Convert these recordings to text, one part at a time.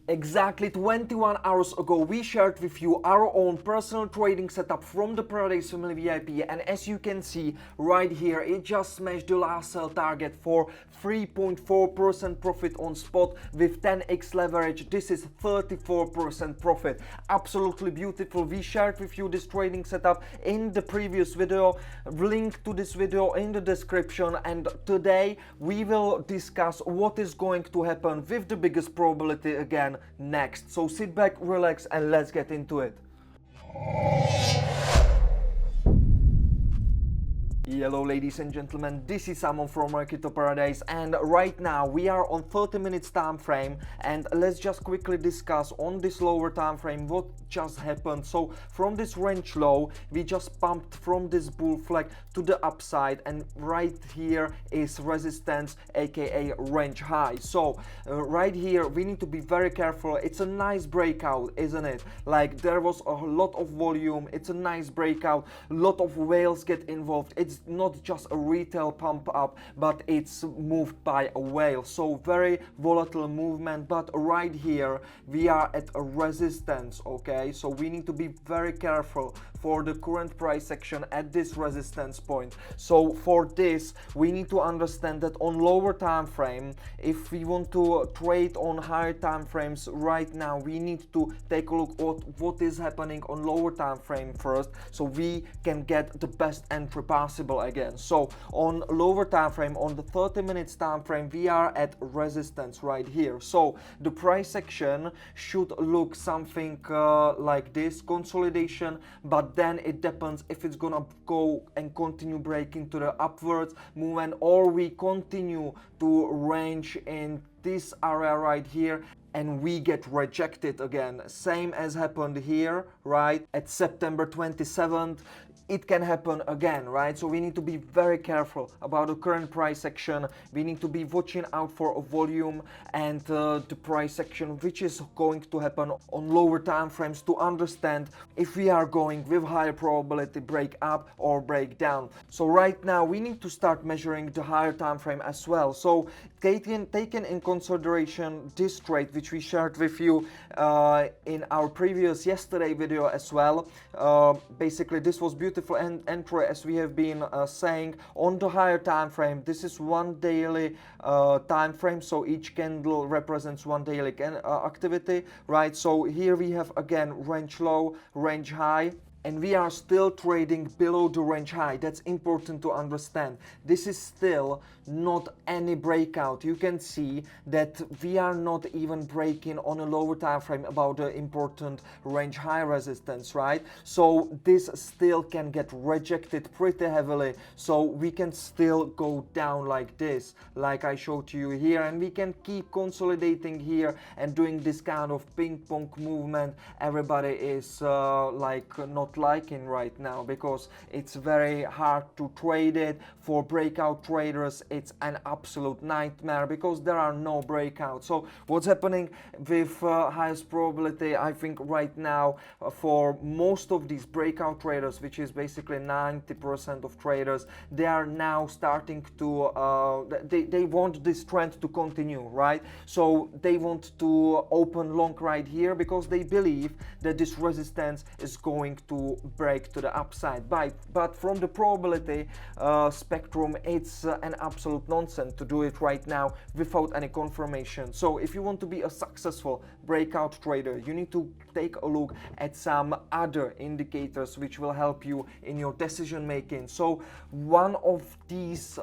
Exactly 21 hours ago, we shared with you our own personal trading setup from the Paradise Family VIP, and as you can see right here, it just smashed the last sell target for 3.4% profit on spot with 10x leverage. This is 34% profit. Absolutely beautiful. We shared with you this trading setup in the previous video. Link to this video in the description, and today we will discuss what is going to happen with the biggest probability again next. So sit back, relax, and let's get into it. Hello ladies and gentlemen, this is Simon from MyCryptoParadise, and right now we are on 30 minutes time frame, and let's just quickly discuss on this lower time frame what just happened. So from this range low, we just pumped from this bull flag to the upside, and right here is resistance, aka range high. So right here we need to be very careful. It's a nice breakout, isn't it? Like, there was a lot of volume, it's a nice breakout, a lot of whales get involved. It's not just a retail pump up, but it's moved by a whale. So very volatile movement, but right here we are at a resistance. Okay, so we need to be very careful for the current price action at this resistance point. So for this we need to understand that on lower time frame, if we want to trade on higher time frames right now, we need to take a look at what is happening on lower time frame first, so we can get the best entry possible again. So on lower time frame, on the 30 minutes time frame, we are at resistance right here. So the price action should look something like this, consolidation, but then it depends if it's gonna go and continue breaking to the upwards movement, or we continue to range in this area right here and we get rejected again, same as happened here, right, at September 27th. It can happen again, right? So we need to be very careful about the current price action. We need to be watching out for a volume and the price action which is going to happen on lower time frames to understand if we are going with higher probability break up or break down. So right now we need to start measuring the higher time frame as well. So taken in consideration this trade which we shared with you in our previous yesterday video as well. Basically this was beautiful entry, as we have been saying, on the higher time frame. This is one daily time frame, so each candle represents one daily activity, right? So here we have again range low, range high, and we are still trading below the range high. That's important to understand. This is still not any breakout. You can see that we are not even breaking on a lower time frame about the important range high resistance, right? So this still can get rejected pretty heavily, so we can still go down like this, like I showed you here, and we can keep consolidating here and doing this kind of ping pong movement. Everybody is like not liking right now, because it's very hard to trade it. For breakout traders, it's an absolute nightmare because there are no breakouts. So what's happening with highest probability, I think right now, for most of these breakout traders, which is basically 90% of traders, they are now starting to they want this trend to continue, right? So they want to open long right here because they believe that this resistance is going to break to the upside. But from the probability spectrum, it's an absolute nonsense to do it right now without any confirmation. So if you want to be a successful breakout trader, you need to take a look at some other indicators which will help you in your decision making. So one of these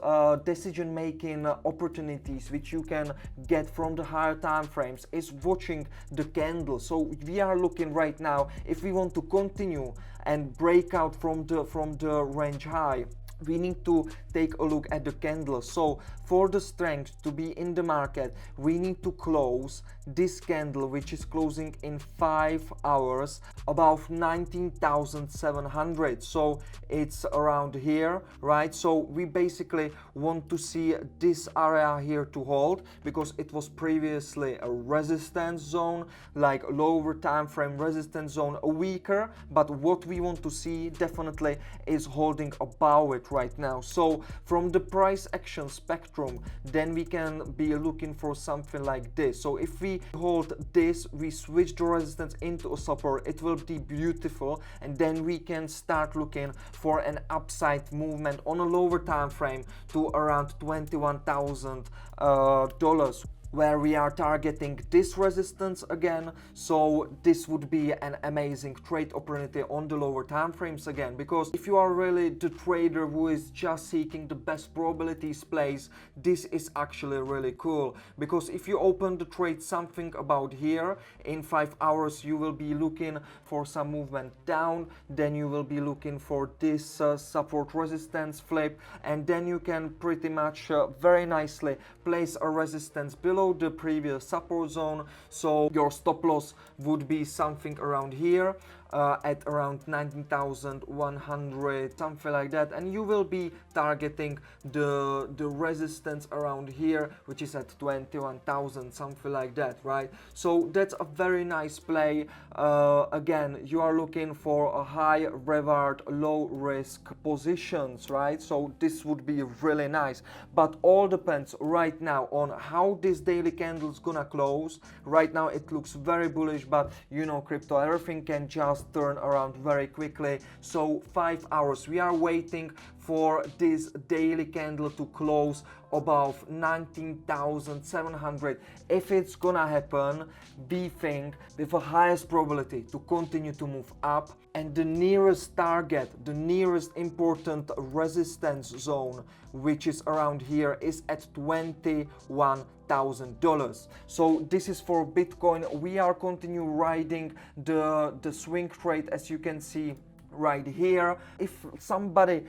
decision making opportunities which you can get from the higher time frames is watching the candle. So we are looking right now, if we want to continue and break out from the range high, we need to take a look at the candle. So for the strength to be in the market, we need to close this candle, which is closing in 5 hours above 19,700. So it's around here, right? So we basically want to see this area here to hold, because it was previously a resistance zone, like lower time frame resistance zone, a weaker, but what we want to see definitely is holding above it right now. So from the price action spectrum, spectrum, then we can be looking for something like this. So if we hold this, we switch the resistance into a support, it will be beautiful, and then we can start looking for an upside movement on a lower time frame to around $21,000, where we are targeting this resistance again. So this would be an amazing trade opportunity on the lower time frames again, because if you are really the trader who is just seeking the best probabilities plays, this is actually really cool, because if you open the trade something about here in 5 hours, you will be looking for some movement down, then you will be looking for this support resistance flip, and then you can pretty much very nicely place a resistance below the previous support zone. So your stop loss would be something around here at around 19,100, something like that, and you will be targeting the resistance around here, which is at 21,000, something like that, right? So that's a very nice play. Again, you are looking for a high reward, low risk positions, right? So this would be really nice, but all depends right now on how this daily candle is gonna close. Right now it looks very bullish, but you know, crypto, everything can just turn around very quickly. So 5 hours, we are waiting for this daily candle to close above 19,700. If it's gonna happen, we think with the highest probability to continue to move up, and the nearest target, the nearest important resistance zone, which is around here, is at $21,000. So this is for Bitcoin. We are continue riding the swing trade, as you can see right here. If somebody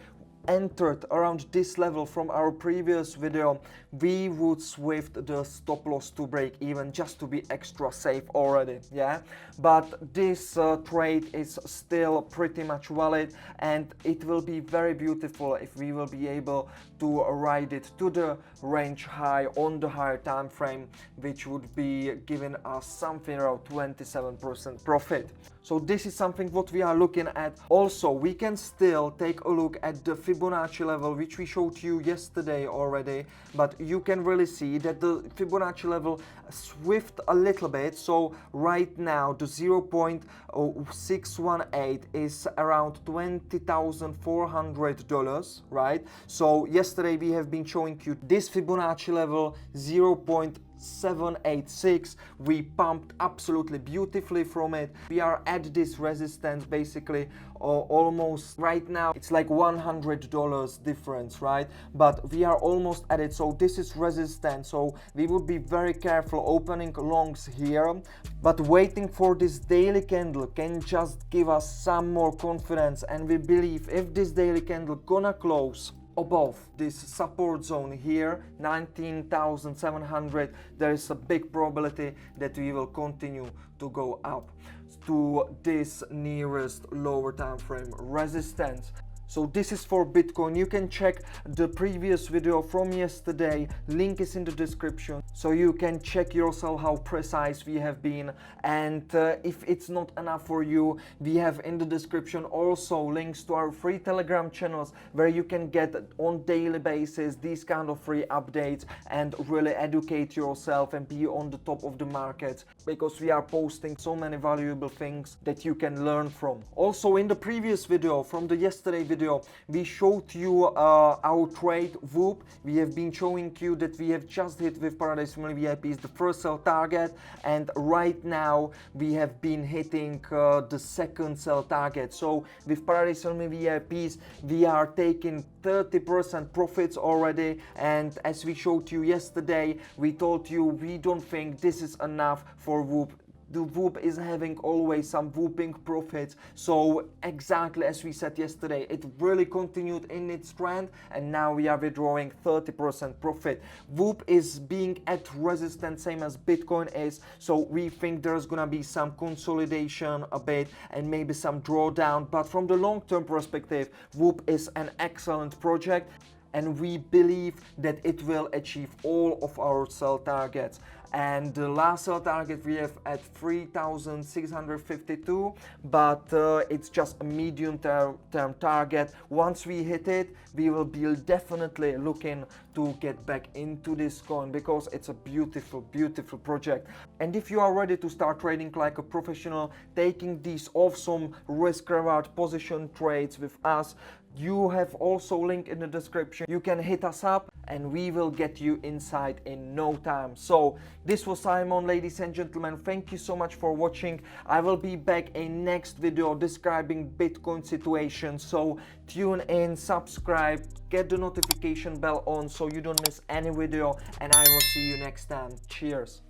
entered around this level from our previous video, we would swift the stop loss to break even, just to be extra safe already, yeah. But this trade is still pretty much valid, and it will be very beautiful if we will be able to ride it to the range high on the higher time frame, which would be giving us something around 27% profit. So this is something what we are looking at. Also, we can still take a look at the Fibonacci level, which we showed you yesterday already, but you can really see that the Fibonacci level swift a little bit. So right now the 0.618 is around $20,400, right? So yesterday we have been showing you this Fibonacci level 0.786. We pumped absolutely beautifully from it. We are at this resistance basically almost right now. It's like $100 difference, right? But we are almost at it. So this is resistance. So we would be very careful opening longs here, but waiting for this daily candle can just give us some more confidence. And we believe if this daily candle gonna close above this support zone here, 19,700, there is a big probability that we will continue to go up to this nearest lower time frame resistance. So this is for Bitcoin. You can check the previous video from yesterday, link is in the description, so you can check yourself how precise we have been. And if it's not enough for you, we have in the description also links to our free Telegram channels, where you can get on daily basis these kind of free updates and really educate yourself and be on the top of the market, because we are posting so many valuable things that you can learn from. Also, in the previous video, from the yesterday video, we showed you our trade Whoop. We have been showing you that we have just hit with ParadiseFamilyVIP the first sell target, and right now we have been hitting the second sell target. So with ParadiseFamilyVIPs, we are taking 30% profits already, and as we showed you yesterday, we told you we don't think this is enough for Whoop. The Whoop is having always some whooping profits. So exactly as we said yesterday, it really continued in its trend, and now we are withdrawing 30% profit. Whoop is being at resistance, same as Bitcoin is. So we think there's gonna be some consolidation a bit and maybe some drawdown. But from the long-term perspective, Whoop is an excellent project, and we believe that it will achieve all of our sell targets. and the last sell target we have at 3,652, but it's just a medium term target. Once we hit it, we will be definitely looking to get back into this coin because it's a beautiful project. And if you are ready to start trading like a professional, taking these awesome risk reward position trades with us, you have also link in the description. You can hit us up and we will get you inside in no time. So this was Simon, ladies and gentlemen. Thank you so much for watching. I will be back in next video describing Bitcoin situation. So tune in, subscribe, get the notification bell on so you don't miss any video, and I will see you next time. Cheers.